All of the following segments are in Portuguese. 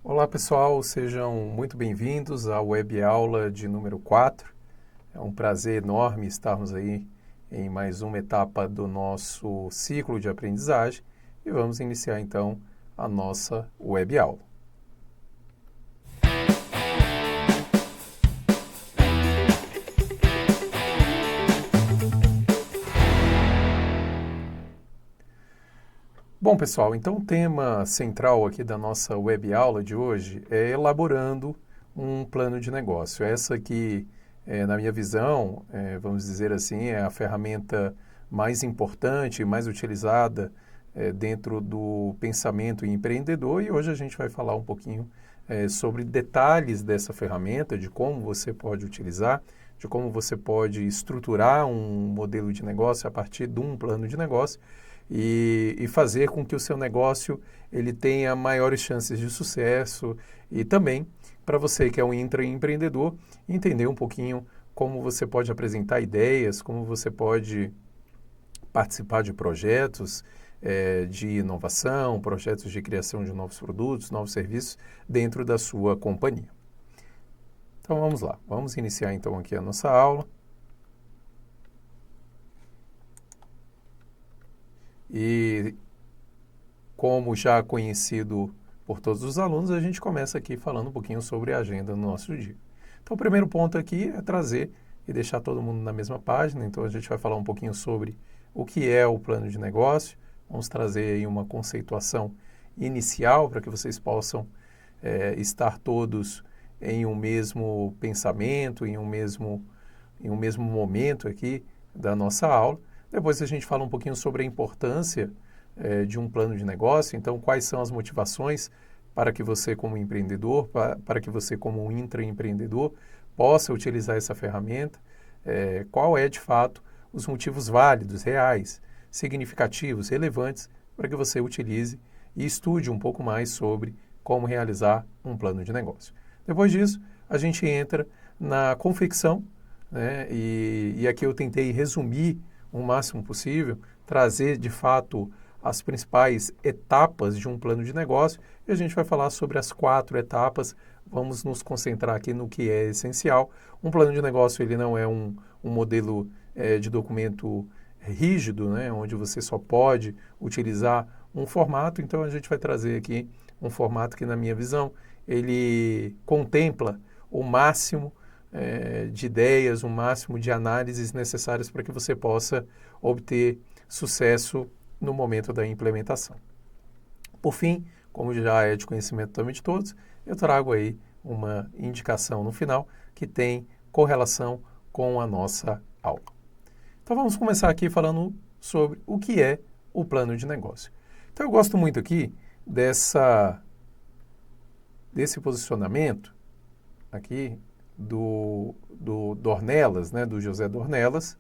Olá pessoal, sejam muito bem-vindos à web aula de número 4. É um prazer enorme estarmos aí em mais uma etapa do nosso ciclo de aprendizagem e vamos iniciar então a nossa web aula. Bom pessoal, então o tema central aqui da nossa web aula de hoje é elaborando um plano de negócio. Essa aqui, na minha visão, vamos dizer assim, é a ferramenta mais importante e mais utilizada dentro do pensamento empreendedor e hoje a gente vai falar um pouquinho sobre detalhes dessa ferramenta, de como você pode utilizar, de como você pode estruturar um modelo de negócio a partir de um plano de negócio e fazer com que o seu negócio ele tenha maiores chances de sucesso e também para você que é um intraempreendedor entender um pouquinho como você pode apresentar ideias, como você pode participar de projetos de inovação, projetos de criação de novos produtos, novos serviços dentro da sua companhia. Então vamos lá, vamos iniciar então aqui a nossa aula. E como já conhecido por todos os alunos, a gente começa aqui falando um pouquinho sobre a agenda do nosso dia. Então o primeiro ponto aqui é trazer e deixar todo mundo na mesma página. Então a gente vai falar um pouquinho sobre o que é o plano de negócio. Vamos trazer aí uma conceituação inicial para que vocês possam estar todos em um mesmo pensamento, em um mesmo momento aqui da nossa aula. Depois a gente fala um pouquinho sobre a importância de um plano de negócio, então quais são as motivações para que você como empreendedor, para que você como intraempreendedor possa utilizar essa ferramenta, qual é de fato os motivos válidos, reais, significativos, relevantes para que você utilize e estude um pouco mais sobre como realizar um plano de negócio. Depois disso, a gente entra na confecção, né? E aqui eu tentei resumir o máximo possível, trazer de fato as principais etapas de um plano de negócio e a gente vai falar sobre as 4 etapas. Vamos nos concentrar aqui no que é essencial. Um plano de negócio ele não é um modelo de documento rígido, né, onde você só pode utilizar um formato, então a gente vai trazer aqui um formato que, na minha visão, ele contempla o máximo de ideias, o máximo de análises necessárias para que você possa obter sucesso no momento da implementação. Por fim, como já é de conhecimento também de todos, eu trago aí uma indicação no final que tem correlação com a nossa aula. Então vamos começar aqui falando sobre o que é o plano de negócio. Então eu gosto muito aqui desse posicionamento aqui do Dornelas, né, do José Dornelas,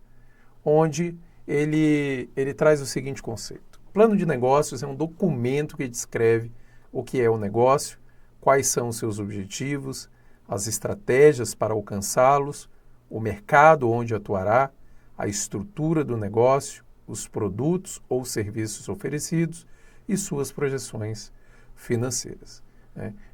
onde ele traz o seguinte conceito. Plano de negócios é um documento que descreve o que é o negócio, quais são os seus objetivos, as estratégias para alcançá-los, o mercado onde atuará, a estrutura do negócio, os produtos ou serviços oferecidos e suas projeções financeiras.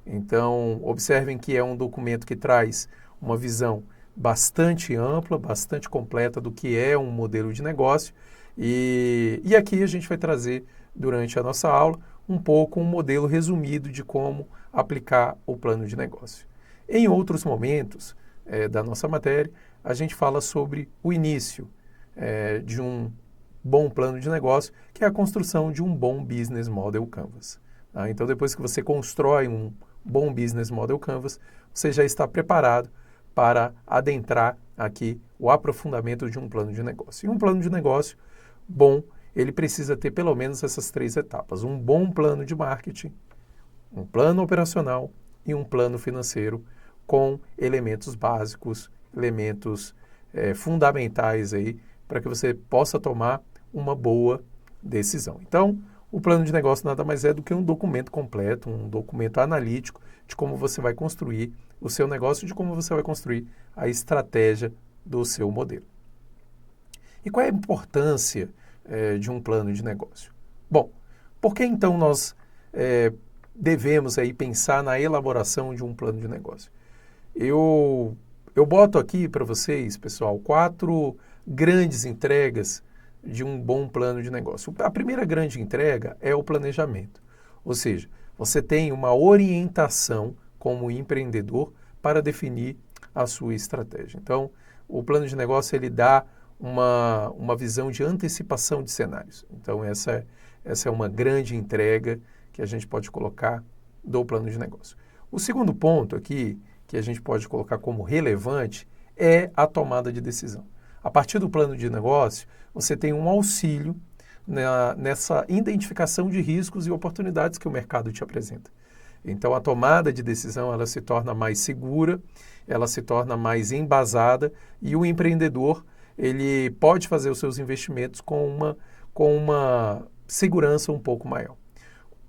Então, observem que é um documento que traz uma visão bastante ampla, bastante completa do que é um modelo de negócio e aqui a gente vai trazer durante a nossa aula um pouco um modelo resumido de como aplicar o plano de negócio. Em outros momentos da nossa matéria, a gente fala sobre o início de um bom plano de negócio, que é a construção de um bom Business Model Canvas. Tá? Então, depois que você constrói um bom Business Model Canvas, você já está preparado para adentrar aqui o aprofundamento de um plano de negócio. E um plano de negócio bom, ele precisa ter pelo menos essas 3 etapas. Um bom plano de marketing, um plano operacional e um plano financeiro com elementos básicos, elementos fundamentais aí para que você possa tomar uma boa decisão. Então, o plano de negócio nada mais é do que um documento completo, um documento analítico de como você vai construir o seu negócio, de como você vai construir a estratégia do seu modelo. E qual é a importância de um plano de negócio? Bom, por que então nós devemos aí pensar na elaboração de um plano de negócio? Eu boto aqui para vocês, pessoal, 4 grandes entregas de um bom plano de negócio. A primeira grande entrega é o planejamento, ou seja, você tem uma orientação como empreendedor para definir a sua estratégia. Então, o plano de negócio ele dá uma visão de antecipação de cenários. Então, essa é uma grande entrega que a gente pode colocar do plano de negócio. O segundo ponto aqui, que a gente pode colocar como relevante, é a tomada de decisão. A partir do plano de negócio, você tem um auxílio nessa identificação de riscos e oportunidades que o mercado te apresenta. Então, a tomada de decisão ela se torna mais segura, ela se torna mais embasada e o empreendedor ele pode fazer os seus investimentos com uma segurança um pouco maior.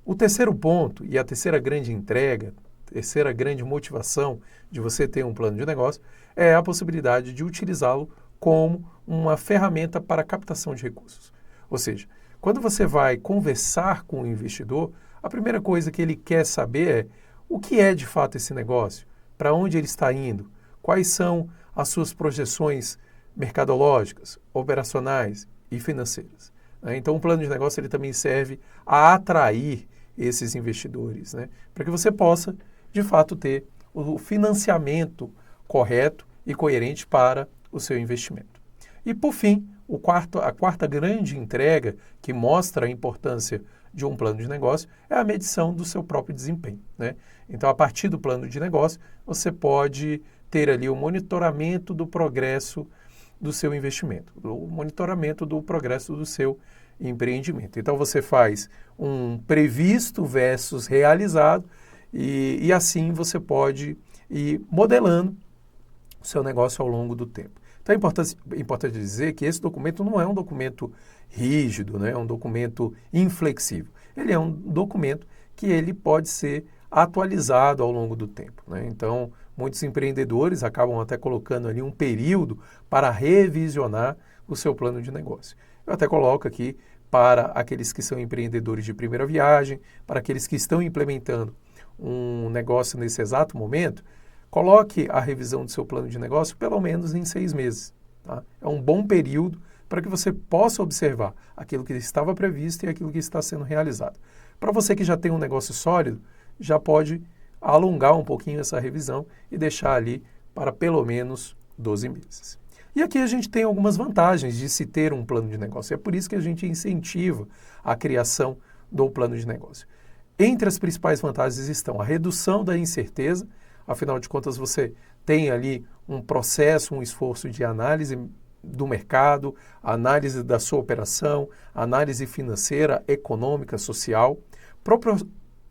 O terceiro ponto e a terceira grande entrega, terceira grande motivação de você ter um plano de negócio é a possibilidade de utilizá-lo como uma ferramenta para captação de recursos. Ou seja, quando você vai conversar com o investidor, a primeira coisa que ele quer saber é o que é de fato esse negócio, para onde ele está indo, quais são as suas projeções mercadológicas, operacionais e financeiras. Então, o plano de negócio ele também serve a atrair esses investidores, para que você possa, de fato, ter o financiamento correto e coerente para o seu investimento. E, por fim, a quarta grande entrega que mostra a importância de um plano de negócio é a medição do seu próprio desempenho. Então, a partir do plano de negócio, você pode ter ali o monitoramento do progresso do seu investimento, o monitoramento do progresso do seu empreendimento. Então, você faz um previsto versus realizado e assim você pode ir modelando o seu negócio ao longo do tempo. Então, é importante dizer que esse documento não é um documento rígido, é um documento inflexível. Ele é um documento que ele pode ser atualizado ao longo do tempo. Então, muitos empreendedores acabam até colocando ali um período para revisionar o seu plano de negócio. Eu até coloco aqui para aqueles que são empreendedores de primeira viagem, para aqueles que estão implementando um negócio nesse exato momento, coloque a revisão do seu plano de negócio pelo menos em 6 meses. Tá? É um bom período para que você possa observar aquilo que estava previsto e aquilo que está sendo realizado. Para você que já tem um negócio sólido, já pode alongar um pouquinho essa revisão e deixar ali para pelo menos 12 meses. E aqui a gente tem algumas vantagens de se ter um plano de negócio. É por isso que a gente incentiva a criação do plano de negócio. Entre as principais vantagens estão a redução da incerteza, afinal de contas você tem ali um processo, um esforço de análise do mercado, análise da sua operação, análise financeira, econômica, social,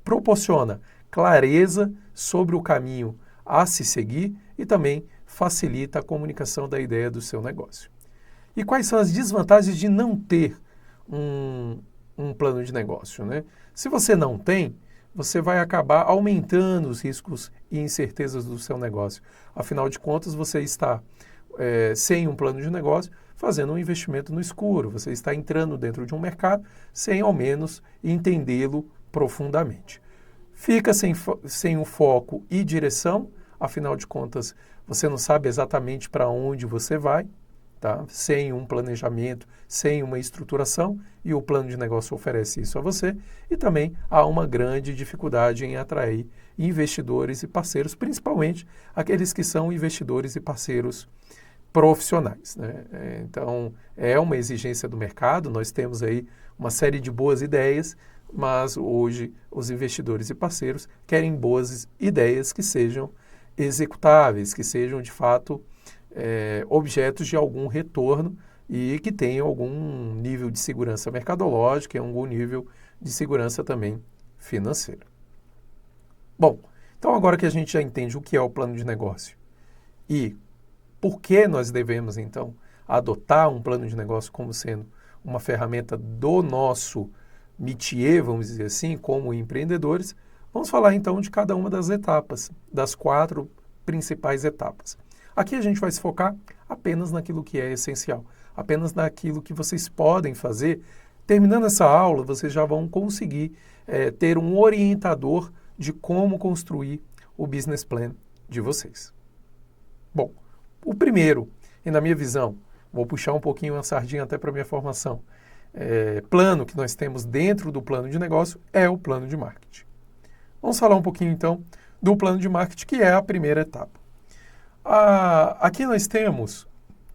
proporciona clareza sobre o caminho a se seguir e também facilita a comunicação da ideia do seu negócio. E quais são as desvantagens de não ter um plano de negócio? Se você não tem, você vai acabar aumentando os riscos e incertezas do seu negócio. Afinal de contas, você está sem um plano de negócio, fazendo um investimento no escuro. Você está entrando dentro de um mercado sem, ao menos, entendê-lo profundamente. Fica sem o foco e direção, afinal de contas, você não sabe exatamente para onde você vai, tá? Sem um planejamento, sem uma estruturação, e o plano de negócio oferece isso a você. E também há uma grande dificuldade em atrair investidores e parceiros, principalmente aqueles que são investidores e parceiros profissionais. Então, é uma exigência do mercado, nós temos aí uma série de boas ideias, mas hoje os investidores e parceiros querem boas ideias que sejam executáveis, que sejam de fato objetos de algum retorno e que tenham algum nível de segurança mercadológica e algum nível de segurança também financeira. Bom, então agora que a gente já entende o que é o plano de negócio e por que nós devemos então adotar um plano de negócio como sendo uma ferramenta do nosso métier, vamos dizer assim, como empreendedores, vamos falar então de cada uma das etapas, das 4 principais etapas. Aqui a gente vai se focar apenas naquilo que é essencial, apenas naquilo que vocês podem fazer. Terminando essa aula, vocês já vão conseguir ter um orientador de como construir o business plan de vocês. Bom, o primeiro, e na minha visão, vou puxar um pouquinho a sardinha até para a minha formação, plano que nós temos dentro do plano de negócio é o plano de marketing. Vamos falar um pouquinho então do plano de marketing, que é a primeira etapa. Aqui nós temos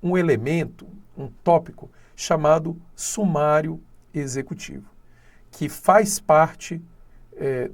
um elemento, um tópico chamado sumário executivo, que faz parte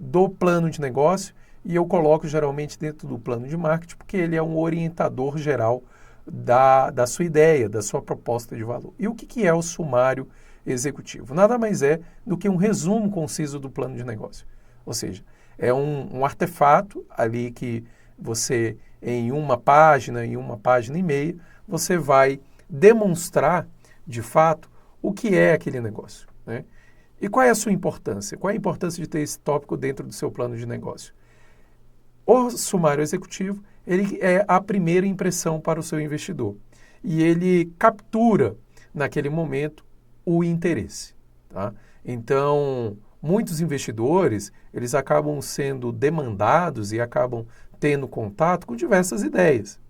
do plano de negócio, e eu coloco geralmente dentro do plano de marketing, porque ele é um orientador geral da sua ideia, da sua proposta de valor. E o que é o sumário executivo? Nada mais é do que um resumo conciso do plano de negócio. Ou seja, é um artefato ali que você, em uma página e meia, você vai demonstrar, de fato, o que é aquele negócio, né? E qual é a sua importância? Qual é a importância de ter esse tópico dentro do seu plano de negócio? O sumário executivo, ele é a primeira impressão para o seu investidor. E ele captura, naquele momento, o interesse, tá? Então, muitos investidores, eles acabam sendo demandados e acabam tendo contato com diversas ideias,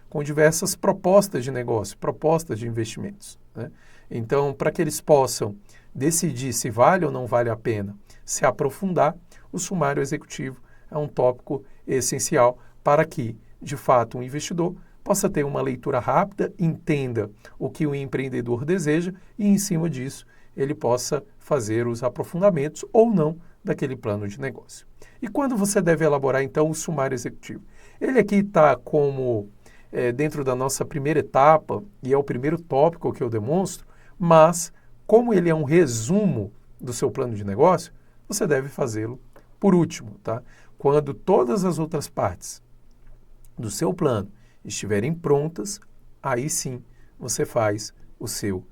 com diversas propostas de negócio, propostas de investimentos, né? Então, para que eles possam decidir se vale ou não vale a pena se aprofundar, o sumário executivo é um tópico essencial para que, de fato, um investidor possa ter uma leitura rápida, entenda o que o empreendedor deseja e, em cima disso, ele possa fazer os aprofundamentos ou não daquele plano de negócio. E quando você deve elaborar, então, o sumário executivo? Ele aqui está como dentro da nossa primeira etapa, e é o primeiro tópico que eu demonstro, mas, como ele é um resumo do seu plano de negócio, você deve fazê-lo por último, tá? Quando todas as outras partes do seu plano estiverem prontas, aí sim você faz o seu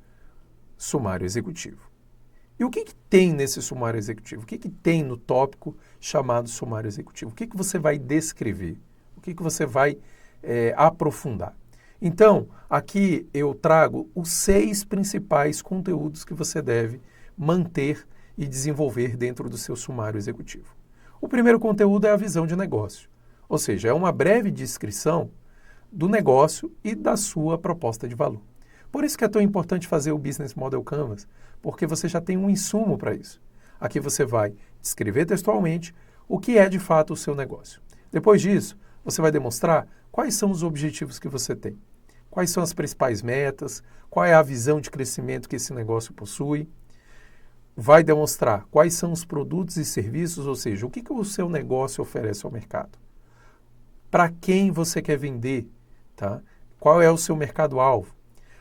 sumário executivo. E o que tem nesse sumário executivo? O que tem no tópico chamado sumário executivo? O que você vai descrever? O que você vai aprofundar? Então, aqui eu trago os 6 principais conteúdos que você deve manter e desenvolver dentro do seu sumário executivo. O primeiro conteúdo é a visão de negócio, ou seja, é uma breve descrição do negócio e da sua proposta de valor. Por isso que é tão importante fazer o Business Model Canvas, porque você já tem um insumo para isso. Aqui você vai descrever textualmente o que é de fato o seu negócio. Depois disso, você vai demonstrar quais são os objetivos que você tem, quais são as principais metas, qual é a visão de crescimento que esse negócio possui. Vai demonstrar quais são os produtos e serviços, ou seja, o que o seu negócio oferece ao mercado. Para quem você quer vender, tá? Qual é o seu mercado-alvo?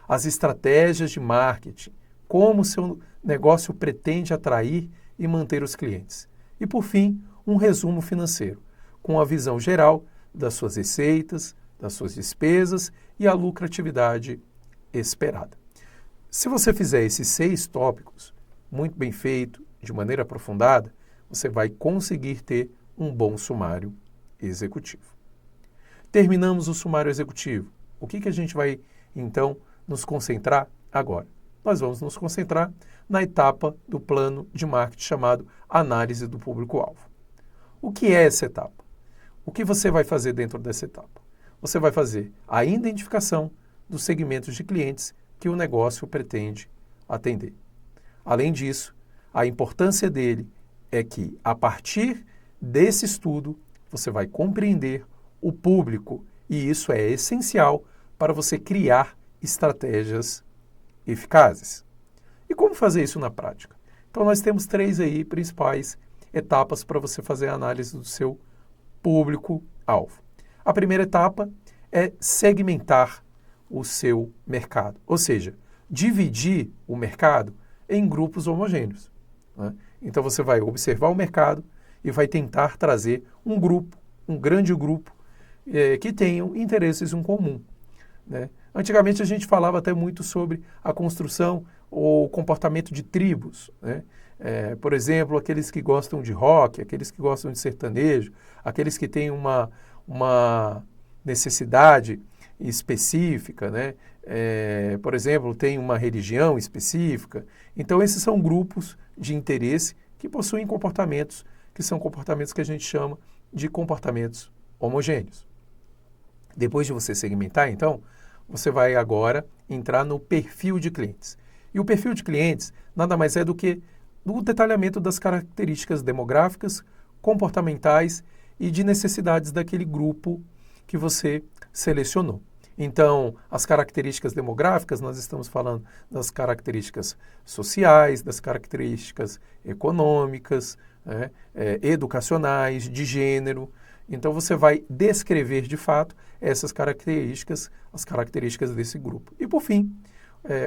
As estratégias de marketing, como o seu negócio pretende atrair e manter os clientes. E, por fim, um resumo financeiro, com a visão geral das suas receitas, das suas despesas e a lucratividade esperada. Se você fizer esses 6 tópicos, muito bem feito, de maneira aprofundada, você vai conseguir ter um bom sumário executivo. Terminamos o sumário executivo. O que a gente vai, então, nos concentrar agora? Nós vamos nos concentrar na etapa do plano de marketing chamado análise do público-alvo. O que é essa etapa? O que você vai fazer dentro dessa etapa? Você vai fazer a identificação dos segmentos de clientes que o negócio pretende atender. Além disso, a importância dele é que, a partir desse estudo, você vai compreender o público, e isso é essencial para você criar estratégias eficazes. E como fazer isso na prática? Então, nós temos 3 aí principais etapas para você fazer a análise do seu público-alvo. A primeira etapa é segmentar o seu mercado, ou seja, dividir o mercado em grupos homogêneos, né? Então você vai observar o mercado e vai tentar trazer um grupo, um grande grupo, que tenham interesses em comum, né? Antigamente a gente falava até muito sobre a construção ou comportamento de tribos, né? Por exemplo, aqueles que gostam de rock, aqueles que gostam de sertanejo, aqueles que têm uma necessidade específica, né? Por exemplo, tem uma religião específica. Então, esses são grupos de interesse que possuem comportamentos que são comportamentos que a gente chama de comportamentos homogêneos. Depois de você segmentar, então, você vai agora entrar no perfil de clientes. E o perfil de clientes nada mais é do que o detalhamento das características demográficas, comportamentais e de necessidades daquele grupo que você selecionou. Então, as características demográficas, nós estamos falando das características sociais, das características econômicas, né, educacionais, de gênero. Então, você vai descrever, de fato, essas características, as características desse grupo. E, por fim,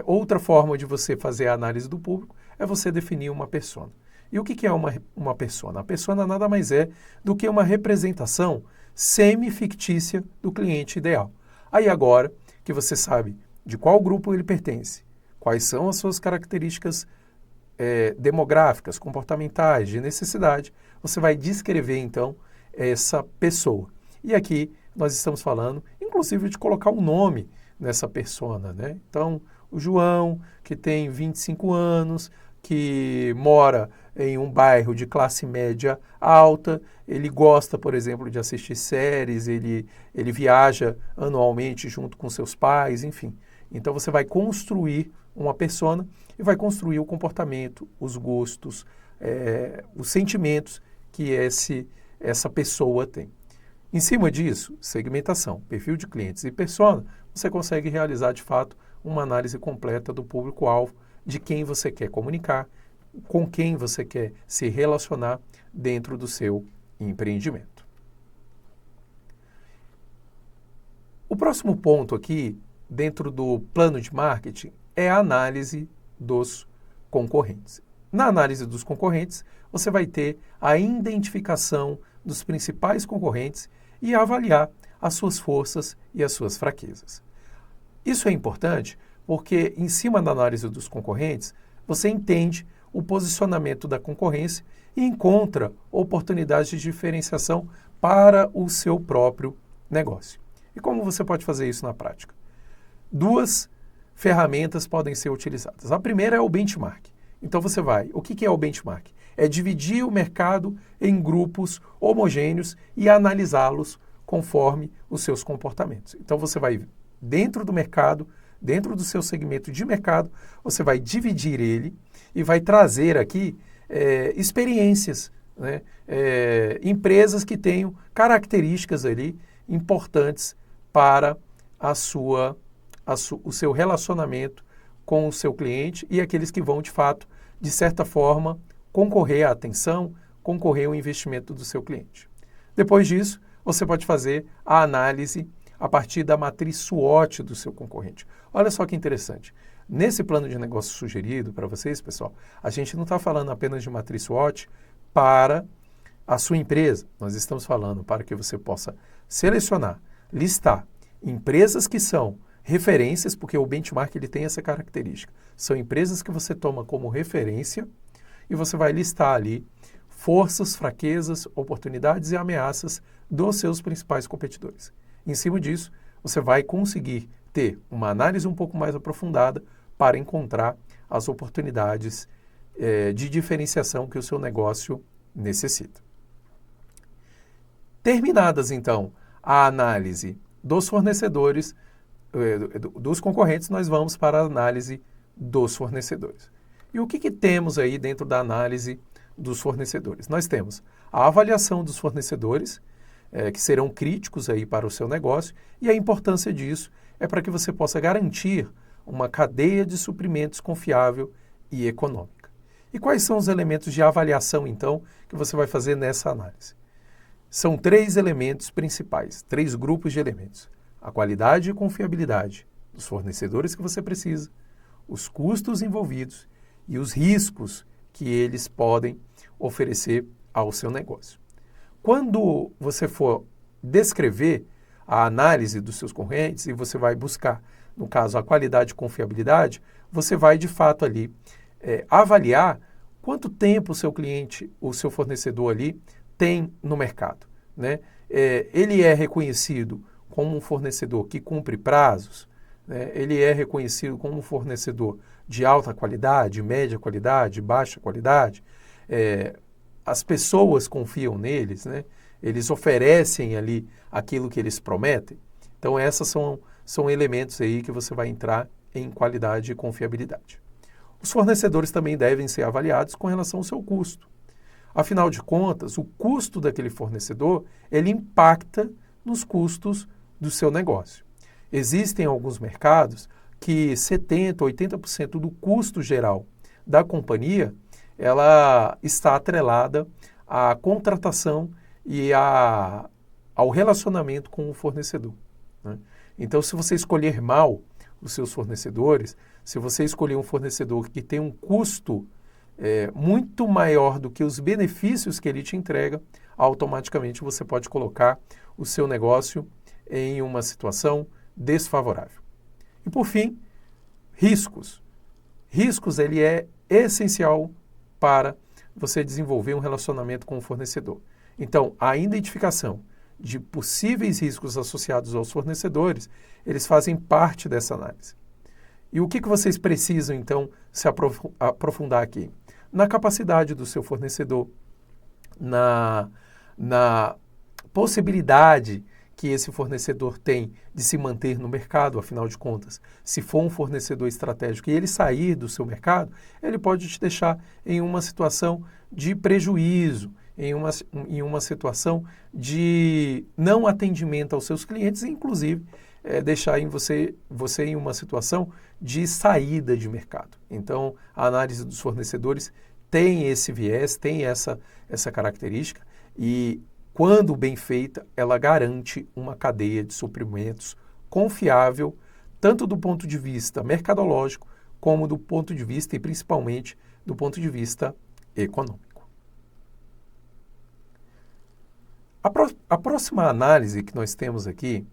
outra forma de você fazer a análise do público é você definir uma persona. E o que é uma persona? A persona nada mais é do que uma representação semi-fictícia do cliente ideal. Aí agora que você sabe de qual grupo ele pertence, quais são as suas características demográficas, comportamentais, de necessidade, você vai descrever então essa pessoa. E aqui nós estamos falando, inclusive, de colocar um nome nessa persona, né? Então, o João, que tem 25 anos, que mora em um bairro de classe média alta, ele gosta, por exemplo, de assistir séries, ele viaja anualmente junto com seus pais, enfim. Então você vai construir uma persona e vai construir o comportamento, os gostos, os sentimentos que essa pessoa tem. Em cima disso, segmentação, perfil de clientes e persona, você consegue realizar de fato uma análise completa do público-alvo, de quem você quer comunicar, com quem você quer se relacionar dentro do seu empreendimento. O próximo ponto aqui, dentro do plano de marketing, é a análise dos concorrentes. Na análise dos concorrentes, você vai ter a identificação dos principais concorrentes e avaliar as suas forças e as suas fraquezas. Isso é importante porque, em cima da análise dos concorrentes, você entende o posicionamento da concorrência e encontra oportunidades de diferenciação para o seu próprio negócio. E como você pode fazer isso na prática? Duas ferramentas podem ser utilizadas. A primeira é o benchmark. Então o que é o benchmark? É dividir o mercado em grupos homogêneos e analisá-los conforme os seus comportamentos. Então você vai dentro do mercado, dentro do seu segmento de mercado, você vai dividir ele e vai trazer aqui experiências, né? Empresas que tenham características ali importantes para o seu relacionamento com o seu cliente e aqueles que vão, de fato, de certa forma, concorrer à atenção, concorrer ao investimento do seu cliente. Depois disso, você pode fazer a análise a partir da matriz SWOT do seu concorrente. Olha só que interessante. Nesse plano de negócio sugerido para vocês, pessoal, a gente não está falando apenas de matriz SWOT para a sua empresa. Nós estamos falando para que você possa selecionar, listar empresas que são referências, porque o benchmark ele tem essa característica. São empresas que você toma como referência e você vai listar ali forças, fraquezas, oportunidades e ameaças dos seus principais competidores. Em cima disso, você vai conseguir ter uma análise um pouco mais aprofundada para encontrar as oportunidades de diferenciação que o seu negócio necessita. Terminadas, então, a análise dos fornecedores, dos concorrentes, nós vamos para a análise dos fornecedores. E o que temos aí dentro da análise dos fornecedores? Nós temos a avaliação dos fornecedores, que serão críticos aí para o seu negócio, e a importância disso é para que você possa garantir uma cadeia de suprimentos confiável e econômica. E quais são os elementos de avaliação, então, que você vai fazer nessa análise? São 3 elementos principais, 3 grupos de elementos. A qualidade e confiabilidade dos fornecedores que você precisa, os custos envolvidos e os riscos que eles podem oferecer ao seu negócio. Quando você for descrever a análise dos seus concorrentes e você vai buscar, no caso, a qualidade e confiabilidade, você vai, de fato, ali avaliar quanto tempo o seu cliente, o seu fornecedor ali, tem no mercado, né? Ele é reconhecido como um fornecedor que cumpre prazos, né? Ele é reconhecido como um fornecedor de alta qualidade, média qualidade, baixa qualidade. as pessoas confiam neles, né? Eles oferecem ali aquilo que eles prometem. Então, essas são elementos aí que você vai entrar em qualidade e confiabilidade. Os fornecedores também devem ser avaliados com relação ao seu custo. Afinal de contas, o custo daquele fornecedor, ele impacta nos custos do seu negócio. Existem alguns mercados que 70%, 80% do custo geral da companhia, ela está atrelada à contratação e ao relacionamento com o fornecedor, né? Então, se você escolher mal os seus fornecedores, se você escolher um fornecedor que tem um custo muito maior do que os benefícios que ele te entrega, automaticamente você pode colocar o seu negócio em uma situação desfavorável. E por fim, riscos. Riscos, ele é essencial para você desenvolver um relacionamento com o fornecedor. Então, a identificação de possíveis riscos associados aos fornecedores, eles fazem parte dessa análise. E o que vocês precisam, então, se aprofundar aqui? Na capacidade do seu fornecedor, na possibilidade que esse fornecedor tem de se manter no mercado, afinal de contas. Se for um fornecedor estratégico e ele sair do seu mercado, ele pode te deixar em uma situação de prejuízo, em uma situação de não atendimento aos seus clientes e, inclusive, deixar você em uma situação de saída de mercado. Então, a análise dos fornecedores tem esse viés, tem essa característica e, quando bem feita, ela garante uma cadeia de suprimentos confiável, tanto do ponto de vista mercadológico, como do ponto de vista, e principalmente, do ponto de vista econômico. A próxima análise que nós temos aqui,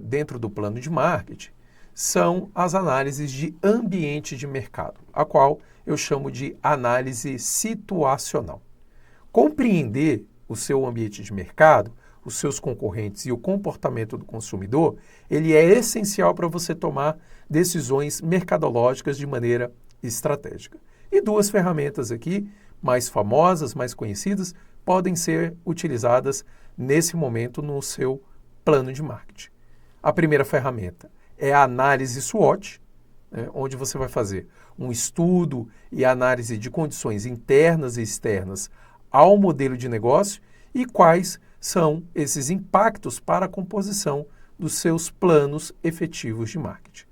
dentro do plano de marketing, são as análises de ambiente de mercado, a qual eu chamo de análise situacional. Compreender o seu ambiente de mercado, os seus concorrentes e o comportamento do consumidor, ele é essencial para você tomar decisões mercadológicas de maneira estratégica. E duas ferramentas aqui, mais famosas, mais conhecidas, podem ser utilizadas nesse momento no seu plano de marketing. A primeira ferramenta é a análise SWOT, onde você vai fazer um estudo e análise de condições internas e externas ao modelo de negócio e quais são esses impactos para a composição dos seus planos efetivos de marketing.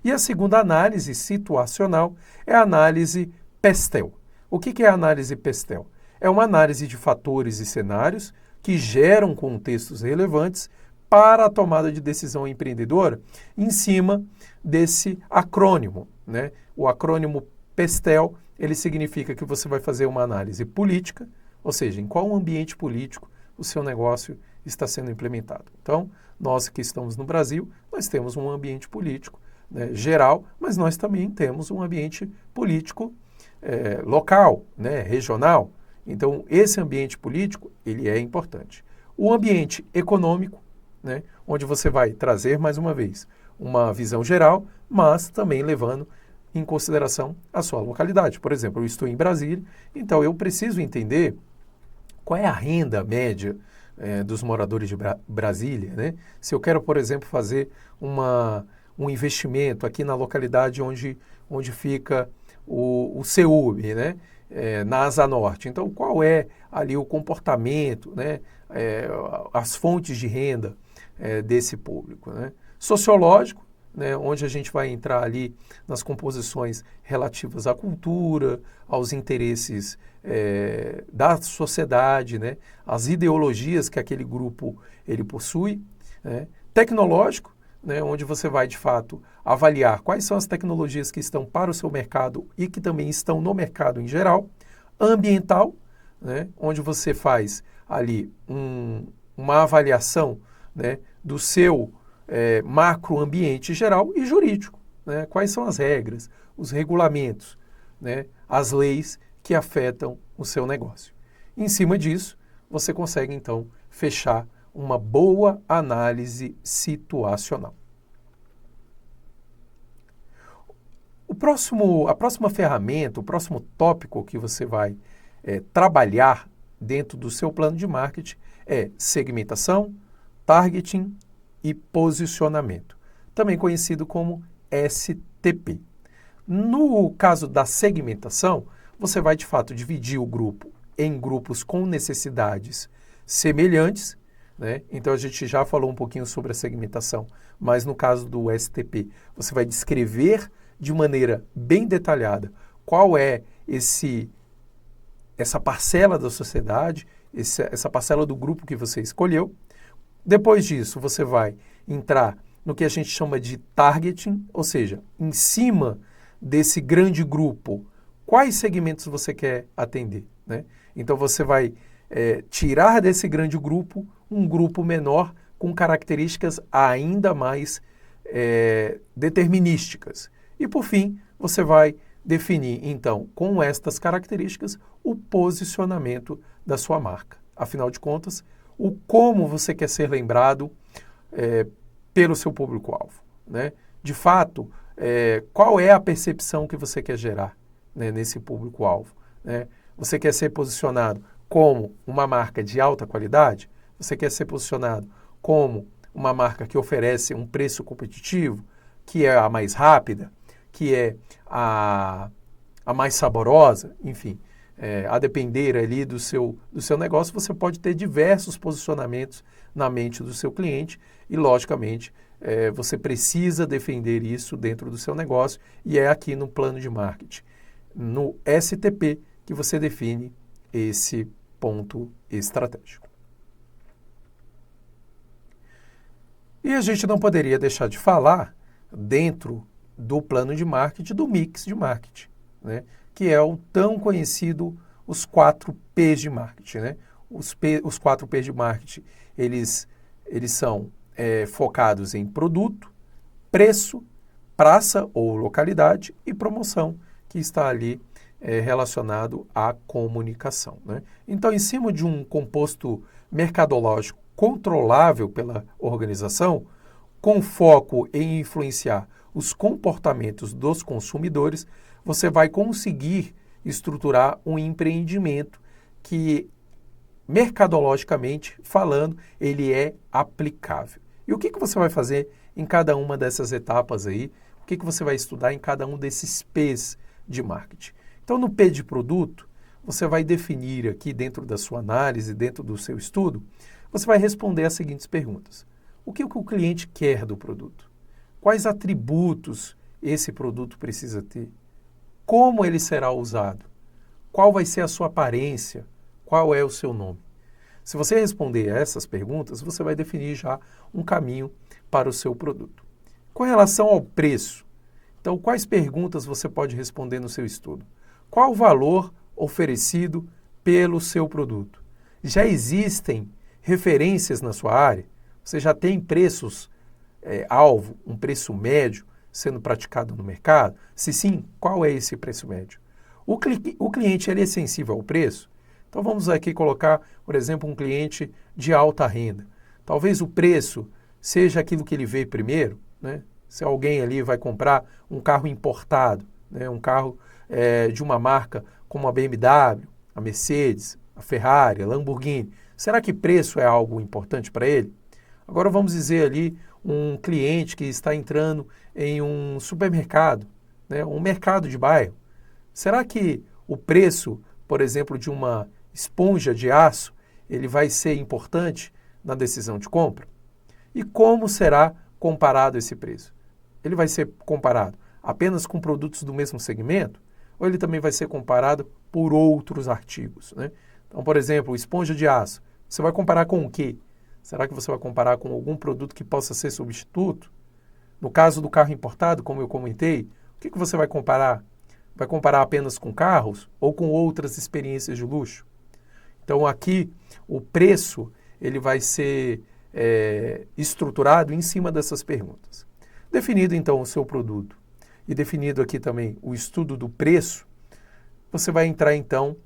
E a segunda análise situacional é a análise PESTEL. O que é a análise PESTEL? É uma análise de fatores e cenários que geram contextos relevantes para a tomada de decisão empreendedora em cima desse acrônimo, né? O acrônimo PESTEL, ele significa que você vai fazer uma análise política, ou seja, em qual ambiente político o seu negócio está sendo implementado. Então, nós que estamos no Brasil, nós temos um ambiente político, né, geral, mas nós também temos um ambiente político local, né, regional. Então, esse ambiente político, ele é importante. O ambiente econômico, né, onde você vai trazer, mais uma vez, uma visão geral, mas também levando em consideração a sua localidade. Por exemplo, eu estou em Brasília, então eu preciso entender qual é a renda média dos moradores de Brasília, né? Se eu quero, por exemplo, fazer um investimento aqui na localidade onde fica o CEUB, né? Na Asa Norte. Então, qual é ali o comportamento, né? As fontes de renda desse público, né? Sociológico, né, onde a gente vai entrar ali nas composições relativas à cultura, aos interesses da sociedade, né, as ideologias que aquele grupo ele possui, né, tecnológico, né, onde você vai de fato avaliar quais são as tecnologias que estão para o seu mercado e que também estão no mercado em geral, ambiental, né, onde você faz ali uma avaliação, né, do seu macroambiente geral, e jurídico, né? Quais são as regras, os regulamentos, né? As leis que afetam o seu negócio. Em cima disso, você consegue, então, fechar uma boa análise situacional. A próxima ferramenta, o próximo tópico que você vai trabalhar dentro do seu plano de marketing é segmentação, targeting e posicionamento, também conhecido como STP. No caso da segmentação, você vai de fato dividir o grupo em grupos com necessidades semelhantes, né? Então a gente já falou um pouquinho sobre a segmentação, mas no caso do STP, você vai descrever de maneira bem detalhada qual é essa parcela da sociedade, essa parcela do grupo que você escolheu. Depois disso, você vai entrar no que a gente chama de targeting, ou seja, em cima desse grande grupo, quais segmentos você quer atender, né? Então você vai tirar desse grande grupo um grupo menor com características ainda mais determinísticas. E por fim, você vai definir, então, com estas características, o posicionamento da sua marca. Afinal de contas, o como você quer ser lembrado pelo seu público-alvo, né? De fato, qual é a percepção que você quer gerar, né, nesse público-alvo, né? Você quer ser posicionado como uma marca de alta qualidade? Você quer ser posicionado como uma marca que oferece um preço competitivo, que é a mais rápida, que é a mais saborosa, enfim, a depender ali do seu negócio, você pode ter diversos posicionamentos na mente do seu cliente e, logicamente, você precisa defender isso dentro do seu negócio e é aqui no plano de marketing, no STP, que você define esse ponto estratégico. E a gente não poderia deixar de falar, dentro do plano de marketing, do mix de marketing, né? Que é o tão conhecido os 4 P's de marketing, né? Os 4 P's de marketing, eles são focados em produto, preço, praça ou localidade e promoção, que está ali relacionado à comunicação, né? Então, em cima de um composto mercadológico controlável pela organização, com foco em influenciar os comportamentos dos consumidores, você vai conseguir estruturar um empreendimento que, mercadologicamente falando, ele é aplicável. E o que você vai fazer em cada uma dessas etapas aí? O que você vai estudar em cada um desses P's de marketing? Então, no P de produto, você vai definir aqui dentro da sua análise, dentro do seu estudo, você vai responder as seguintes perguntas. O que o cliente quer do produto? Quais atributos esse produto precisa ter? Como ele será usado? Qual vai ser a sua aparência? Qual é o seu nome? Se você responder a essas perguntas, você vai definir já um caminho para o seu produto. Com relação ao preço, então, quais perguntas você pode responder no seu estudo? Qual o valor oferecido pelo seu produto? Já existem referências na sua área? Você já tem preços alvo, um preço médio sendo praticado no mercado? Se sim, qual é esse preço médio? O cliente ele é sensível ao preço? Então vamos aqui colocar, por exemplo, um cliente de alta renda. Talvez o preço seja aquilo que ele vê primeiro, né? Se alguém ali vai comprar um carro importado, né? Um carro de uma marca como a BMW, a Mercedes, a Ferrari, a Lamborghini, será que preço é algo importante para ele? Agora vamos dizer ali um cliente que está entrando em um supermercado, né? Um mercado de bairro. Será que o preço, por exemplo, de uma esponja de aço, ele vai ser importante na decisão de compra? E como será comparado esse preço? Ele vai ser comparado apenas com produtos do mesmo segmento? Ou ele também vai ser comparado por outros artigos, né? Então, por exemplo, esponja de aço, você vai comparar com o quê? Será que você vai comparar com algum produto que possa ser substituto? No caso do carro importado, como eu comentei, o que você vai comparar? Vai comparar apenas com carros ou com outras experiências de luxo? Então, aqui, o preço ele vai ser estruturado em cima dessas perguntas. Definido, então, o seu produto e definido aqui também o estudo do preço, você vai entrar, então,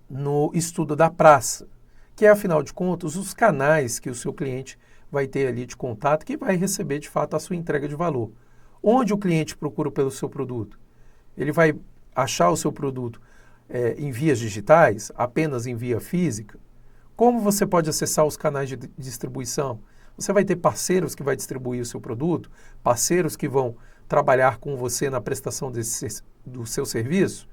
no estudo da praça, que é, afinal de contas, os canais que o seu cliente vai ter ali de contato, que vai receber, de fato, a sua entrega de valor. Onde o cliente procura pelo seu produto? Ele vai achar o seu produto em vias digitais, apenas em via física? Como você pode acessar os canais de distribuição? Você vai ter parceiros que vai distribuir o seu produto, parceiros que vão trabalhar com você na prestação do seu serviço?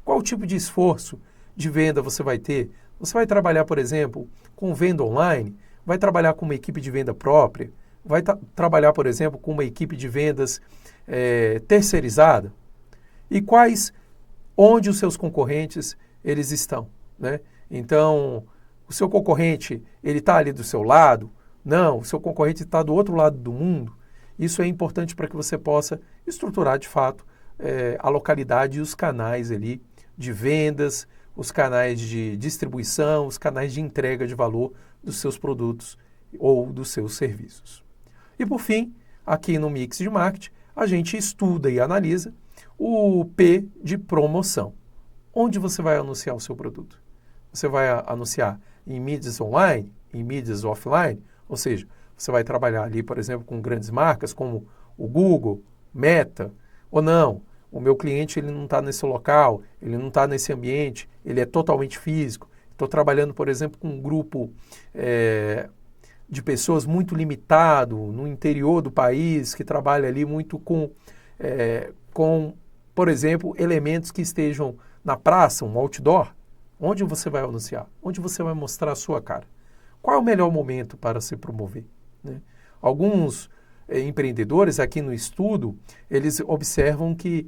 Qual tipo de esforço de venda você vai ter? Você vai trabalhar, por exemplo, com venda online? Vai trabalhar com uma equipe de venda própria? Vai trabalhar, por exemplo, com uma equipe de vendas terceirizada? E onde os seus concorrentes eles estão, né? Então, o seu concorrente ele está ali do seu lado? Não, o seu concorrente está do outro lado do mundo. Isso é importante para que você possa estruturar de fato a localidade e os canais ali de vendas, os canais de distribuição, os canais de entrega de valor dos seus produtos ou dos seus serviços. E por fim, aqui no Mix de Marketing, a gente estuda e analisa o P de promoção. Onde você vai anunciar o seu produto? Você vai anunciar em mídias online, em mídias offline, ou seja, você vai trabalhar ali, por exemplo, com grandes marcas como o Google, Meta, ou não, o meu cliente ele não está nesse local, ele não está nesse ambiente, ele é totalmente físico. Estou trabalhando, por exemplo, com um grupo de pessoas muito limitado no interior do país, que trabalha ali muito com, por exemplo, elementos que estejam na praça, um outdoor. Onde você vai anunciar? Onde você vai mostrar a sua cara? Qual é o melhor momento para se promover, né? Alguns empreendedores aqui no estudo, eles observam que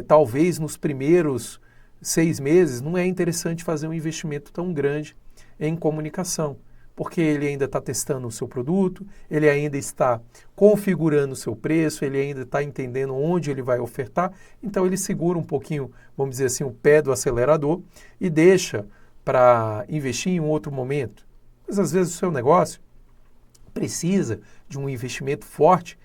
talvez nos primeiros 6 meses não é interessante fazer um investimento tão grande em comunicação, porque ele ainda está testando o seu produto, ele ainda está configurando o seu preço, ele ainda está entendendo onde ele vai ofertar, então ele segura um pouquinho, vamos dizer assim, o pé do acelerador e deixa para investir em um outro momento. Mas às vezes o seu negócio precisa de um investimento forte,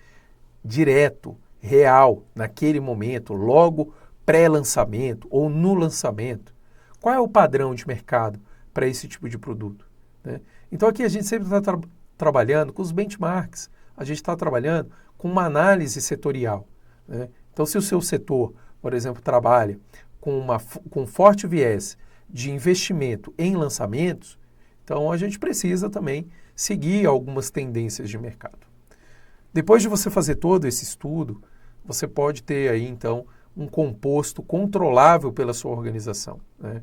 direto, real, naquele momento, logo pré-lançamento ou no lançamento. Qual é o padrão de mercado para esse tipo de produto, né? Então aqui a gente sempre está trabalhando com os benchmarks, a gente está trabalhando com uma análise setorial, né? Então se o seu setor, por exemplo, trabalha com forte viés de investimento em lançamentos, então a gente precisa também seguir algumas tendências de mercado. Depois de você fazer todo esse estudo, você pode ter aí então um composto controlável pela sua organização, né?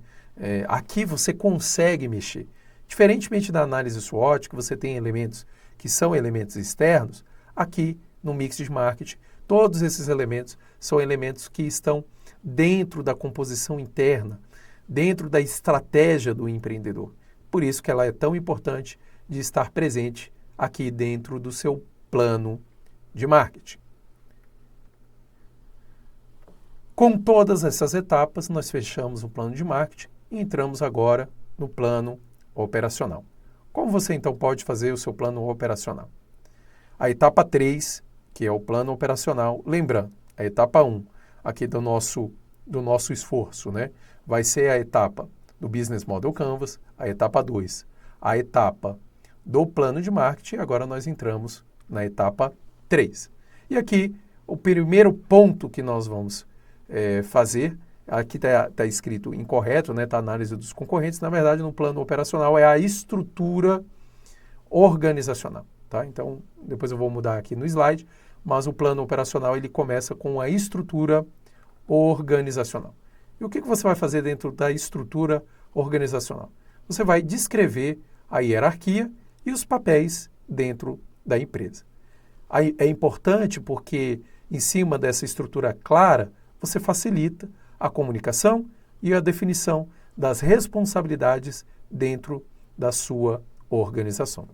Aqui você consegue mexer. Diferentemente da análise SWOT, que você tem elementos que são elementos externos, aqui no Mix de Marketing, todos esses elementos são elementos que estão dentro da composição interna, dentro da estratégia do empreendedor. Por isso que ela é tão importante de estar presente aqui dentro do seu plano de marketing. Com todas essas etapas, nós fechamos o plano de marketing e entramos agora no plano operacional. Como você então pode fazer o seu plano operacional? A etapa 3, que é o plano operacional, lembrando, a etapa 1 aqui do nosso esforço, né? Vai ser a etapa do Business Model Canvas, a etapa 2, a etapa do plano de marketing, agora nós entramos na etapa 3. E aqui, o primeiro ponto que nós vamos fazer, aqui está escrito incorreto, né? Está a análise dos concorrentes, na verdade, no plano operacional é a estrutura organizacional, tá? Então, depois eu vou mudar aqui no slide, mas o plano operacional ele começa com a estrutura organizacional. E o que você vai fazer dentro da estrutura organizacional? Você vai descrever a hierarquia e os papéis dentro da empresa. Aí é importante porque, em cima dessa estrutura clara, você facilita a comunicação e a definição das responsabilidades dentro da sua organização.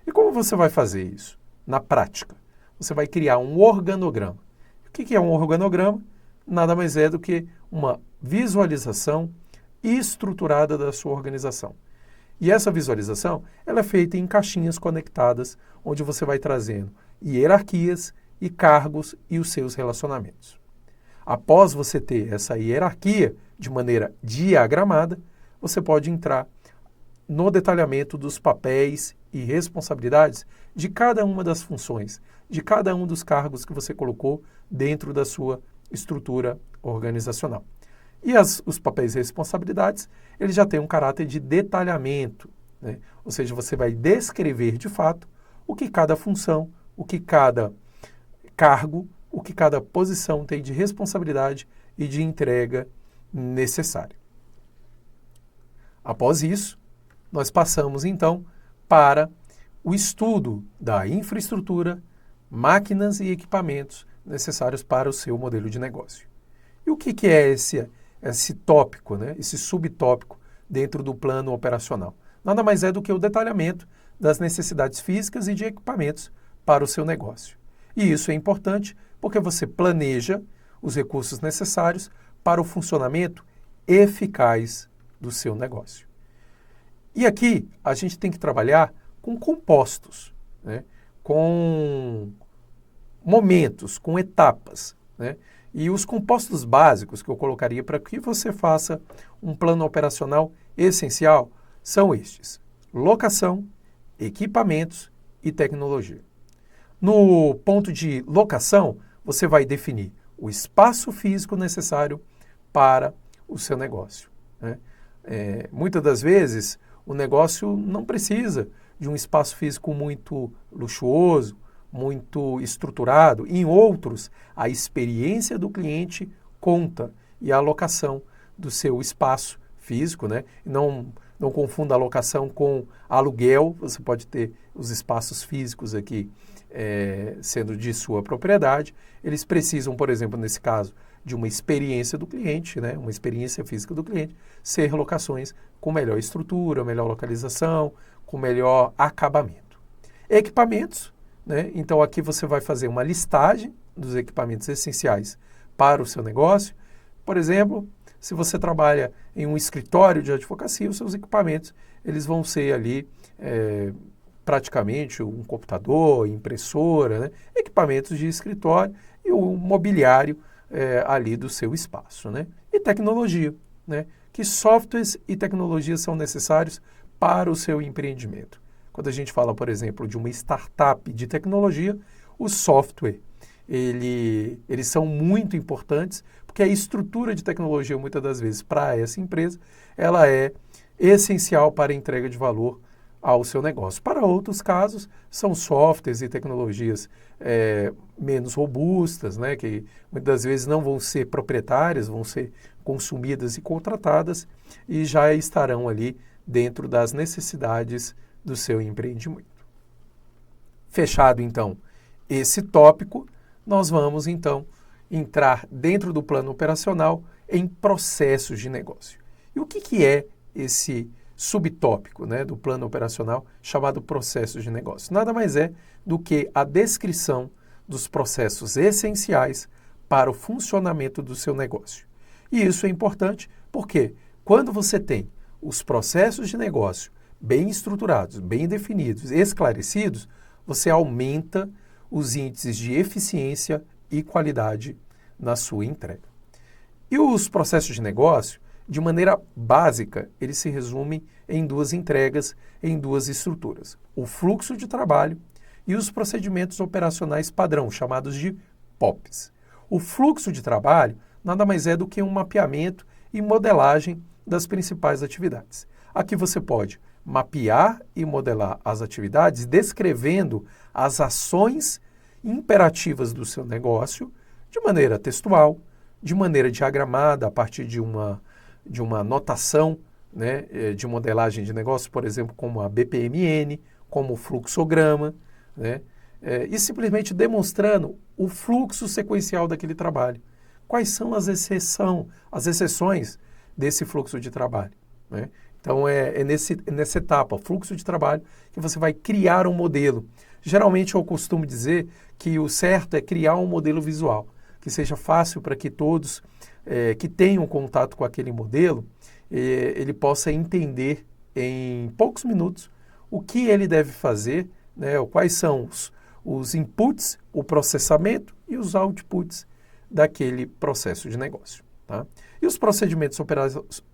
E como você vai fazer isso? Na prática, você vai criar um organograma. O que é um organograma? Nada mais é do que uma visualização estruturada da sua organização. E essa visualização ela é feita em caixinhas conectadas, onde você vai trazendo hierarquias e cargos e os seus relacionamentos. Após você ter essa hierarquia de maneira diagramada, você pode entrar no detalhamento dos papéis e responsabilidades de cada uma das funções, de cada um dos cargos que você colocou dentro da sua estrutura organizacional. E os papéis e responsabilidades, eles já têm um caráter de detalhamento, né? Ou seja, você vai descrever de fato o que cada função, o que cada cargo, o que cada posição tem de responsabilidade e de entrega necessária. Após isso, nós passamos então para o estudo da infraestrutura, máquinas e equipamentos necessários para o seu modelo de negócio. E o que é esse tópico, né? Esse subtópico dentro do plano operacional? Nada mais é do que o detalhamento das necessidades físicas e de equipamentos para o seu negócio. E isso é importante porque você planeja os recursos necessários para o funcionamento eficaz do seu negócio. E aqui a gente tem que trabalhar com compostos, né? Com momentos, com etapas, né? E os compostos básicos que eu colocaria para que você faça um plano operacional essencial são estes: locação, equipamentos e tecnologia. No ponto de locação, você vai definir o espaço físico necessário para o seu negócio, né? Muitas das vezes, o negócio não precisa de um espaço físico muito luxuoso, muito estruturado. Em outros, a experiência do cliente conta e a alocação do seu espaço físico, né? Não confunda a locação com aluguel. Você pode ter os espaços físicos aqui sendo de sua propriedade. Eles precisam, por exemplo, nesse caso, de uma experiência do cliente, né? Uma experiência física do cliente, ser locações com melhor estrutura, melhor localização, com melhor acabamento. Equipamentos, né? Então aqui você vai fazer uma listagem dos equipamentos essenciais para o seu negócio. Por exemplo, se você trabalha em um escritório de advocacia, os seus equipamentos eles vão ser ali praticamente um computador, impressora, né? Equipamentos de escritório e o mobiliário ali do seu espaço, né? E tecnologia, né? Que softwares e tecnologias são necessários para o seu empreendimento. Quando a gente fala, por exemplo, de uma startup de tecnologia, o software, eles são muito importantes, porque a estrutura de tecnologia, muitas das vezes, para essa empresa, ela é essencial para a entrega de valor ao seu negócio. Para outros casos, são softwares e tecnologias menos robustas, né, que muitas das vezes não vão ser proprietárias, vão ser consumidas e contratadas e já estarão ali dentro das necessidades do seu empreendimento. Fechado, então, esse tópico, nós vamos, então, entrar dentro do plano operacional em processos de negócio. E o que é esse subtópico, né, do plano operacional chamado processos de negócio? Nada mais é do que a descrição dos processos essenciais para o funcionamento do seu negócio. E isso é importante porque quando você tem os processos de negócio bem estruturados, bem definidos, esclarecidos, você aumenta os índices de eficiência e qualidade na sua entrega. E os processos de negócio, de maneira básica, eles se resumem em duas entregas, em duas estruturas: o fluxo de trabalho e os procedimentos operacionais padrão, chamados de POPs. O fluxo de trabalho nada mais é do que um mapeamento e modelagem das principais atividades. Aqui você pode mapear e modelar as atividades, descrevendo as ações imperativas do seu negócio de maneira textual, de maneira diagramada, a partir de uma notação, né, de modelagem de negócio, por exemplo, como a BPMN, como o fluxograma, né, e simplesmente demonstrando o fluxo sequencial daquele trabalho. Quais são as exceções desse fluxo de trabalho, né? Então, nessa etapa, fluxo de trabalho, que você vai criar um modelo. Geralmente, eu costumo dizer que o certo é criar um modelo visual, que seja fácil para que todos que tenham contato com aquele modelo, ele possa entender em poucos minutos o que ele deve fazer, né, quais são os inputs, o processamento e os outputs daquele processo de negócio. Tá? E os procedimentos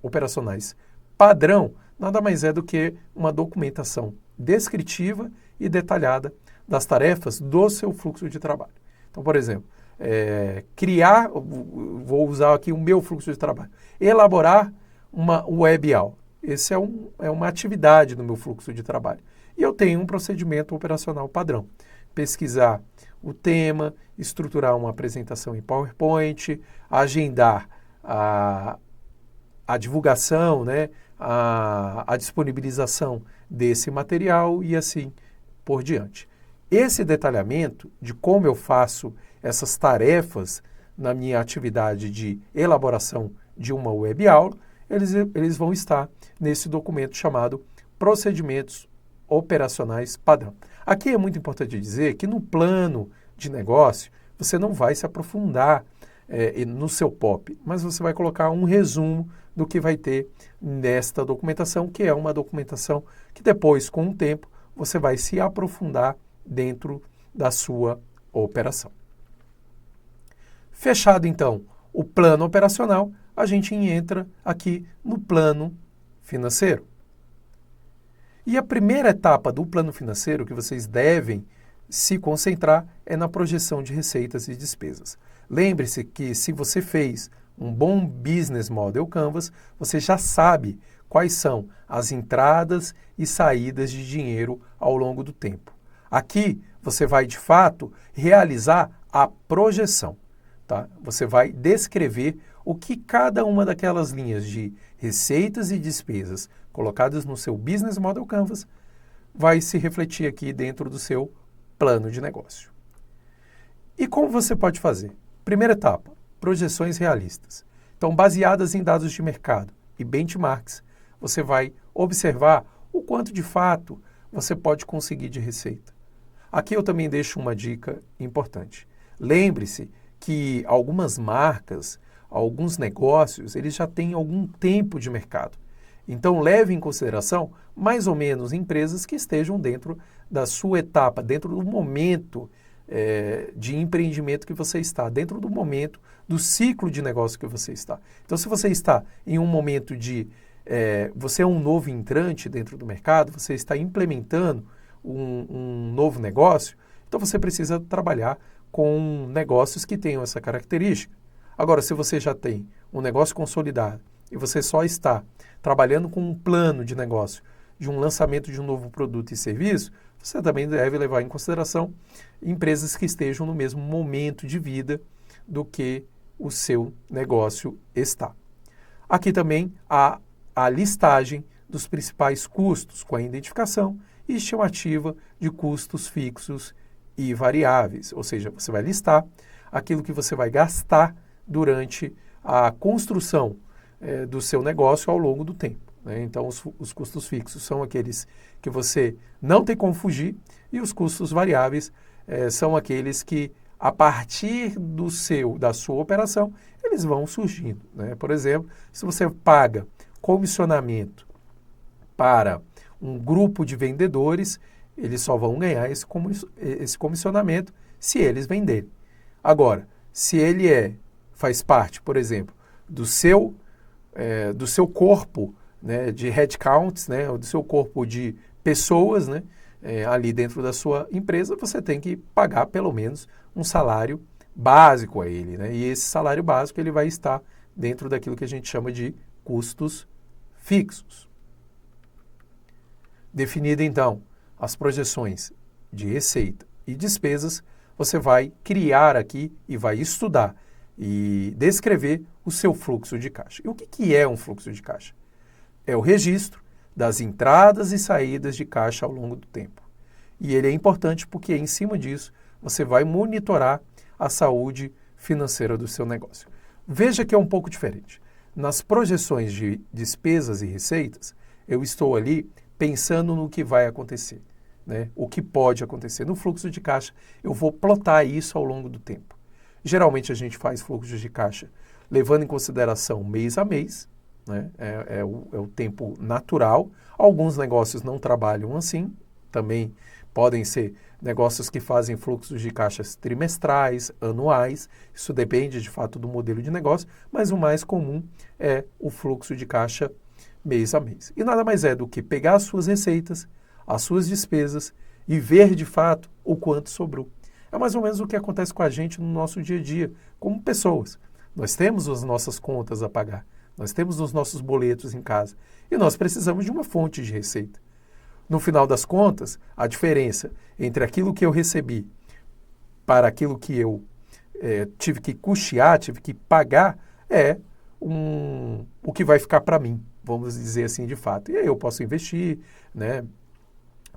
operacionais padrão nada mais é do que uma documentação descritiva e detalhada das tarefas do seu fluxo de trabalho. Então, por exemplo, criar, vou usar aqui o meu fluxo de trabalho, elaborar uma web aula. Esse é uma atividade no meu fluxo de trabalho. E eu tenho um procedimento operacional padrão. Pesquisar o tema, estruturar uma apresentação em PowerPoint, agendar a divulgação, né, a disponibilização desse material e assim por diante. Esse detalhamento de como eu faço essas tarefas na minha atividade de elaboração de uma web aula, eles vão estar nesse documento chamado Procedimentos Operacionais Padrão. Aqui é muito importante dizer que no plano de negócio você não vai se aprofundar no seu POP, mas você vai colocar um resumo do que vai ter nesta documentação, que é uma documentação que depois, com o tempo, você vai se aprofundar dentro da sua operação. Fechado, então, o plano operacional, a gente entra aqui no plano financeiro. E a primeira etapa do plano financeiro que vocês devem se concentrar é na projeção de receitas e despesas. Lembre-se que se você fez um bom Business Model Canvas, você já sabe quais são as entradas e saídas de dinheiro ao longo do tempo. Aqui você vai, de fato, realizar a projeção. Tá? Você vai descrever o que cada uma daquelas linhas de receitas e despesas colocadas no seu Business Model Canvas vai se refletir aqui dentro do seu plano de negócio. E como você pode fazer? Primeira etapa, projeções realistas. Então, baseadas em dados de mercado e benchmarks, você vai observar o quanto de fato você pode conseguir de receita. Aqui eu também deixo uma dica importante. Lembre-se que algumas marcas, alguns negócios, eles já têm algum tempo de mercado. Então, leve em consideração mais ou menos empresas que estejam dentro da sua etapa, dentro do momento de empreendimento que você está, dentro do momento do ciclo de negócio que você está. Então, se você está em um momento você é um novo entrante dentro do mercado, você está implementando um novo negócio, então você precisa trabalhar com negócios que tenham essa característica. Agora, se você já tem um negócio consolidado e você só está trabalhando com um plano de negócio de um lançamento de um novo produto e serviço, você também deve levar em consideração empresas que estejam no mesmo momento de vida do que o seu negócio está. Aqui também há a listagem dos principais custos, com a identificação e estimativa de custos fixos e variáveis, ou seja, você vai listar aquilo que você vai gastar durante a construção do seu negócio ao longo do tempo. Né? Então, os custos fixos são aqueles que você não tem como fugir e os custos variáveis são aqueles que, a partir da sua operação, eles vão surgindo. Né? Por exemplo, se você paga comissionamento para um grupo de vendedores, eles só vão ganhar esse comissionamento se eles venderem. Agora, se ele faz parte, por exemplo, do seu corpo, né, de headcounts, né, ou do seu corpo de pessoas, né, ali dentro da sua empresa, você tem que pagar pelo menos um salário básico a ele. Né, e esse salário básico ele vai estar dentro daquilo que a gente chama de custos fixos. Definida, então, as projeções de receita e despesas, você vai criar aqui e vai estudar e descrever o seu fluxo de caixa. E o que é um fluxo de caixa? É o registro das entradas e saídas de caixa ao longo do tempo. E ele é importante porque, em cima disso, você vai monitorar a saúde financeira do seu negócio. Veja que é um pouco diferente. Nas projeções de despesas e receitas, eu estou ali pensando no que vai acontecer, né? O que pode acontecer. No fluxo de caixa, eu vou plotar isso ao longo do tempo. Geralmente, a gente faz fluxos de caixa levando em consideração mês a mês, né? É o tempo natural. Alguns negócios não trabalham assim, também podem ser negócios que fazem fluxos de caixas trimestrais, anuais, isso depende de fato do modelo de negócio, mas o mais comum é o fluxo de caixa mês a mês. E nada mais é do que pegar as suas receitas, as suas despesas e ver de fato o quanto sobrou. É mais ou menos o que acontece com a gente no nosso dia a dia, como pessoas. Nós temos as nossas contas a pagar, nós temos os nossos boletos em casa e nós precisamos de uma fonte de receita. No final das contas, a diferença entre aquilo que eu recebi para aquilo que eu tive que custear, tive que pagar, é o que vai ficar para mim, vamos dizer assim de fato. E aí eu posso investir, né?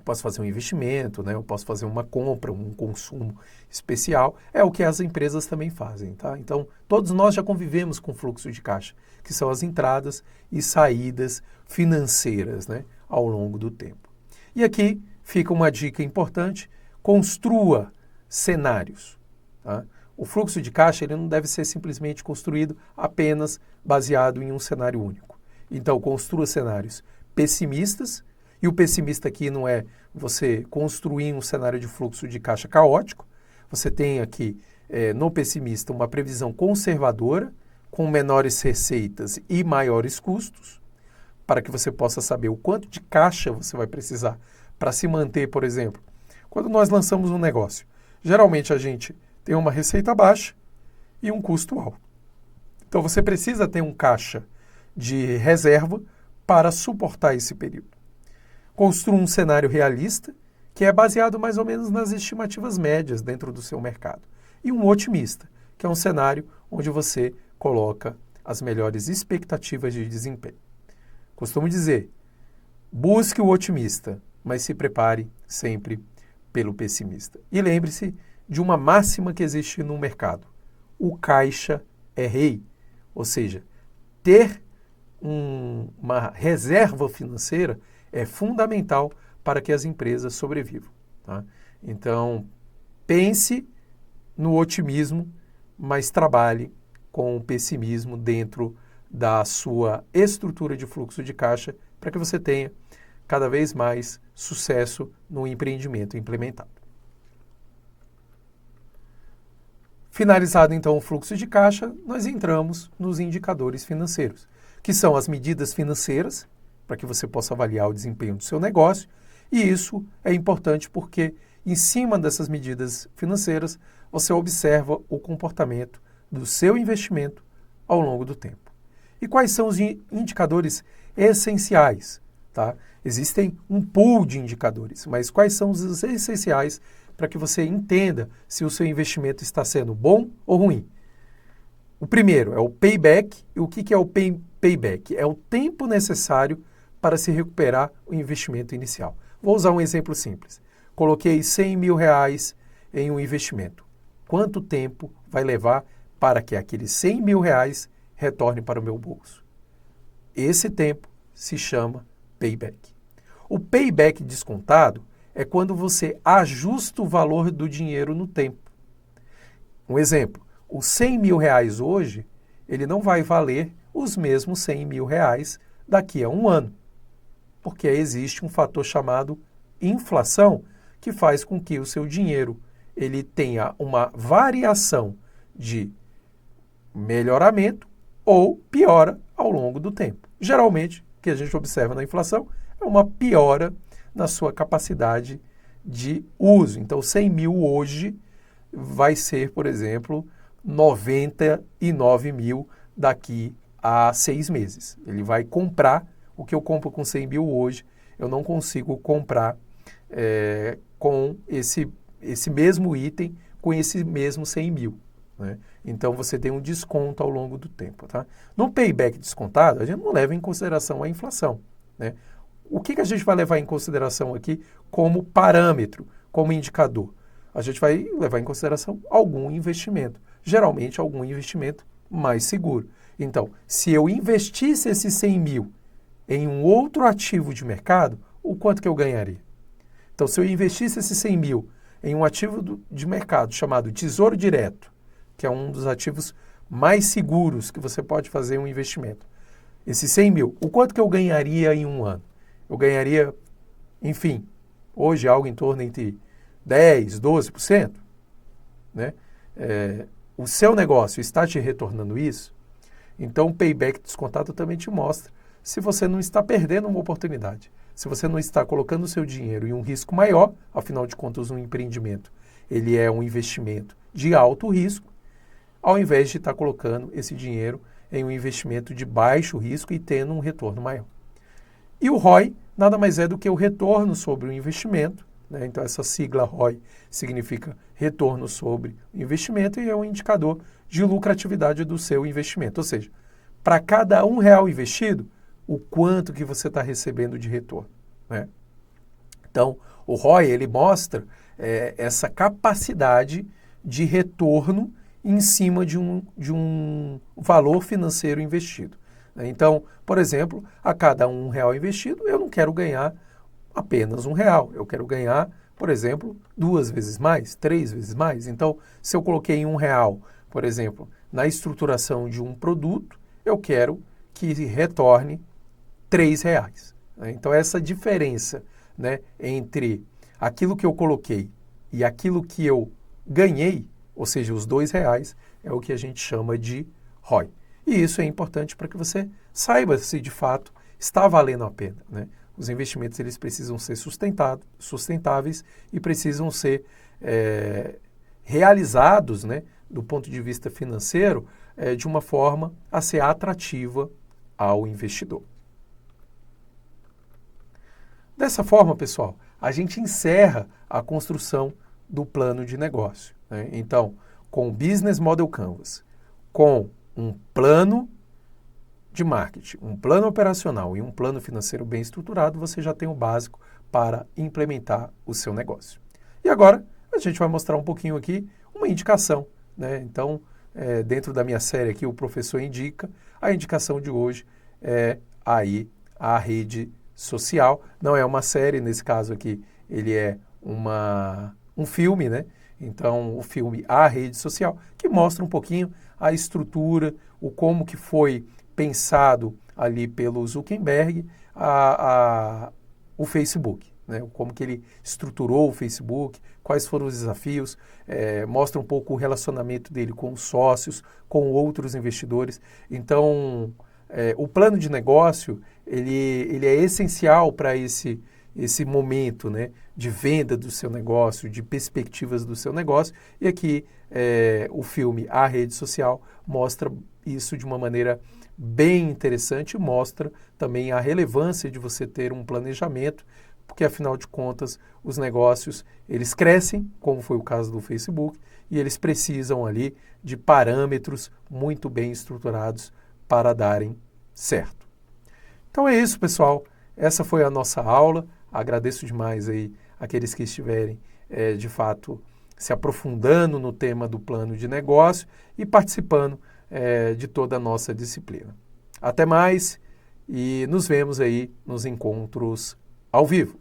Posso fazer um investimento, né? Eu posso fazer uma compra, um consumo especial. É o que as empresas também fazem, tá? Então, todos nós já convivemos com fluxo de caixa, que são as entradas e saídas financeiras, né? Ao longo do tempo. E aqui fica uma dica importante: construa cenários, tá? O fluxo de caixa ele não deve ser simplesmente construído apenas baseado em um cenário único. Então, construa cenários pessimistas. E o pessimista aqui não é você construir um cenário de fluxo de caixa caótico. Você tem aqui, no pessimista, uma previsão conservadora, com menores receitas e maiores custos, para que você possa saber o quanto de caixa você vai precisar para se manter, por exemplo. Quando nós lançamos um negócio, geralmente a gente tem uma receita baixa e um custo alto. Então você precisa ter um caixa de reserva para suportar esse período. Construa um cenário realista, que é baseado mais ou menos nas estimativas médias dentro do seu mercado. E um otimista, que é um cenário onde você coloca as melhores expectativas de desempenho. Costumo dizer, busque o otimista, mas se prepare sempre pelo pessimista. E lembre-se de uma máxima que existe no mercado. O caixa é rei. Ou seja, ter uma reserva financeira é fundamental para que as empresas sobrevivam, tá? Então, pense no otimismo, mas trabalhe com o pessimismo dentro da sua estrutura de fluxo de caixa para que você tenha cada vez mais sucesso no empreendimento implementado. Finalizado, então, o fluxo de caixa, nós entramos nos indicadores financeiros, que são as medidas financeiras, para que você possa avaliar o desempenho do seu negócio. E isso é importante porque, em cima dessas medidas financeiras, você observa o comportamento do seu investimento ao longo do tempo. E quais são os indicadores essenciais? Tá? Existem um pool de indicadores, mas quais são os essenciais para que você entenda se o seu investimento está sendo bom ou ruim? O primeiro é o payback. E o que é o payback? É o tempo necessário para se recuperar o investimento inicial. Vou usar um exemplo simples. Coloquei R$100 mil em um investimento. Quanto tempo vai levar para que aqueles R$100 mil retorne para o meu bolso? Esse tempo se chama payback. O payback descontado é quando você ajusta o valor do dinheiro no tempo. Um exemplo, os R$100 mil hoje, ele não vai valer os mesmos R$100 mil daqui a um ano. Porque existe um fator chamado inflação, que faz com que o seu dinheiro ele tenha uma variação de melhoramento ou piora ao longo do tempo. Geralmente, o que a gente observa na inflação é uma piora na sua capacidade de uso. Então, 100 mil hoje vai ser, por exemplo, 99 mil daqui a 6 meses. Ele vai comprar o que eu compro com 100 mil hoje, eu não consigo comprar com esse mesmo item, com esse mesmo 100 mil. Né? Então, você tem um desconto ao longo do tempo. Tá? No payback descontado, a gente não leva em consideração a inflação. Né? O que a gente vai levar em consideração aqui como parâmetro, como indicador? A gente vai levar em consideração algum investimento, geralmente algum investimento mais seguro. Então, se eu investisse esses 100 mil em um outro ativo de mercado, o quanto que eu ganharia? Então, se eu investisse esses 100 mil em um ativo de mercado chamado Tesouro Direto, que é um dos ativos mais seguros que você pode fazer um investimento, esses 100 mil, o quanto que eu ganharia em um ano? Eu ganharia, enfim, hoje algo em torno entre 10%, 12%. Né? O seu negócio está te retornando isso? Então, o payback descontado também te mostra se você não está perdendo uma oportunidade, se você não está colocando o seu dinheiro em um risco maior, afinal de contas, um empreendimento, ele é um investimento de alto risco, ao invés de estar colocando esse dinheiro em um investimento de baixo risco e tendo um retorno maior. E o ROI nada mais é do que o retorno sobre o investimento, né? Então essa sigla ROI significa retorno sobre o investimento e é um indicador de lucratividade do seu investimento. Ou seja, para cada R$1 investido, o quanto que você está recebendo de retorno, né? Então, o ROI, ele mostra essa capacidade de retorno em cima de um valor financeiro investido. Então, por exemplo, a cada R$1 investido, eu não quero ganhar apenas R$1. Eu quero ganhar, por exemplo, 2 vezes mais, 3 vezes mais. Então, se eu coloquei R$1, por exemplo, na estruturação de um produto, eu quero que retorne R$3. Então, essa diferença, né, entre aquilo que eu coloquei e aquilo que eu ganhei, ou seja, os R$2, é o que a gente chama de ROI. E isso é importante para que você saiba se de fato está valendo a pena, né? Os investimentos eles precisam ser sustentáveis e precisam ser realizados, né, do ponto de vista financeiro, de uma forma a ser atrativa ao investidor. Dessa forma, pessoal, a gente encerra a construção do plano de negócio, né? Então, com o Business Model Canvas, com um plano de marketing, um plano operacional e um plano financeiro bem estruturado, você já tem o básico para implementar o seu negócio. E agora, a gente vai mostrar um pouquinho aqui uma indicação, né? Então, dentro da minha série aqui, o Professor Indica, a indicação de hoje é aí a rede social. Não é uma série, nesse caso aqui, ele é um filme, né? Então, o filme A Rede Social, que mostra um pouquinho a estrutura, o como que foi pensado ali pelo Zuckerberg o Facebook, né? Como que ele estruturou o Facebook, quais foram os desafios, mostra um pouco o relacionamento dele com os sócios, com outros investidores. Então, o plano de negócio, ele é essencial para esse momento, né, de venda do seu negócio, de perspectivas do seu negócio. E aqui o filme A Rede Social mostra isso de uma maneira bem interessante, mostra também a relevância de você ter um planejamento, porque afinal de contas os negócios eles crescem, como foi o caso do Facebook, e eles precisam ali de parâmetros muito bem estruturados para darem certo. Então é isso, pessoal. Essa foi a nossa aula. Agradeço demais aí aqueles que estiverem, de fato, se aprofundando no tema do plano de negócio e participando de toda a nossa disciplina. Até mais e nos vemos aí nos encontros ao vivo.